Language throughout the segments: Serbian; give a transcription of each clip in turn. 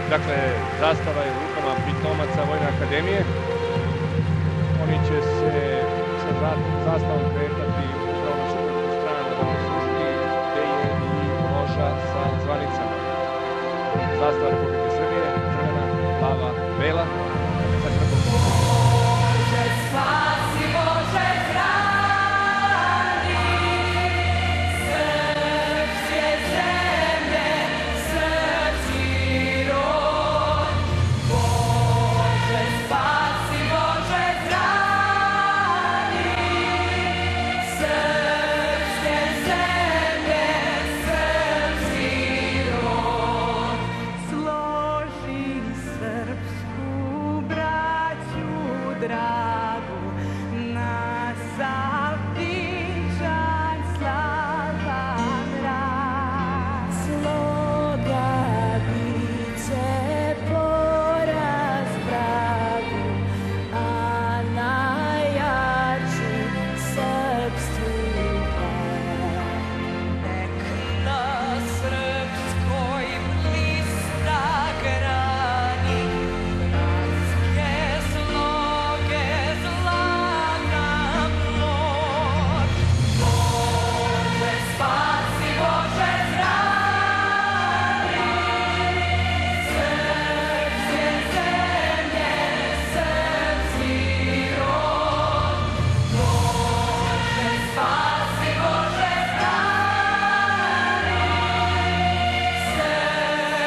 Dakle, zastava je u rukama pitomaca Vojne akademije. Oni će se sa zastavom kretati upravo na suprotnu stranu da službi, gde je i loža sa zvanicama. Zastava Republike Srbije, crvena, plava, bela, sa krpom. Bože, spasi, Bože, hrani srpske zemlje, srpski rod. Bože, spasi, Bože, hrani srpske zemlje, srpski rod. Složi srpsku braću dragu na Saltičan slavan rad. Sloga biće poraz vragu, a najjači srpski grad. Nek na srpskoj blista grani bratske sloge zlata mlor. Bože, spasi, Bože, hrani srpske zemlje, srpski rod. Bože, spasi, Bože, hrani srpske zemlje,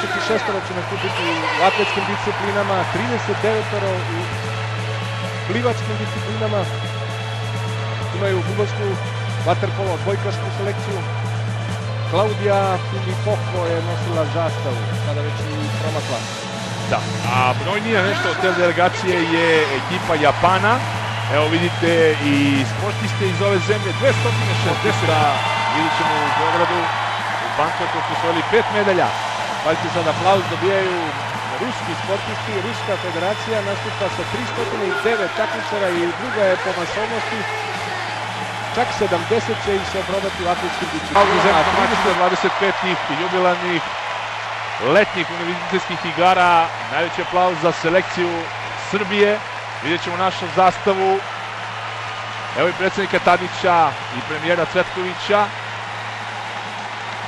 srpski će nakupiti u atletskim disciplinama, 39 u plivačkim disciplinama, imaju fudbalsku, vaterpolo, odbojkašku selekciju. Klaudija Filipoko je nosila zastavu, sada već i promakla. Da, a brojnija nešto od te delegacije je ekipa Japana. Evo vidite i sportiste iz ove zemlje, 260, vidit ćemo u Beogradu, u Bangkoku su osvojili 5 medalja. Pazite sad, aplauz dobijaju ruski sportisti. Ruska federacija nastupa sa 309 takmičara i druga je po masovnosti. Čak 70 će ih se probati u atletskim disciplinama. 325 jubilarnih letnjih univerzitetskih igara. Najveći aplauz za selekciju Srbije. Vidjet ćemo našu zastavu. Evo i predsjednika Tadića i premijera Cvetkovića.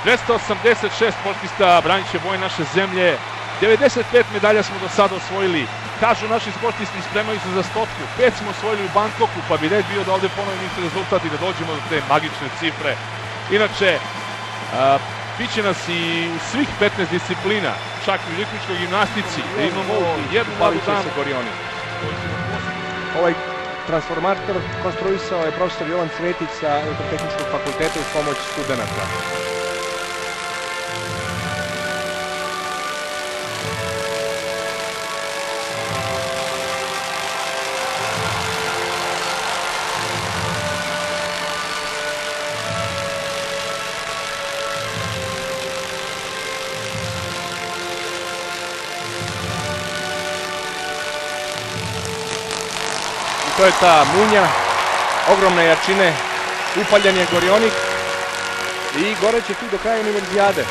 286 sportista branit će boje naše zemlje. 95 medalja smo do sada osvojili. Kažu naši sportisti spremaju se za 100. 5 smo osvojili u Bangkoku, pa bi red bio da ovde ponovim isti rezultat i da dođemo do te magične cifre. Inače, biće nas i u svih 15 disciplina, čak i u ritmičkoj gimnastici, da imamo jednu mladu damu. Ovaj transformator konstruisao je profesor Jovan Cvetić sa Elektrotehničkog fakulteta uz pomoć studenta. To je ta munja, ogromne jačine, upaljen je gorionik i goreće tu do kraja univerzijade.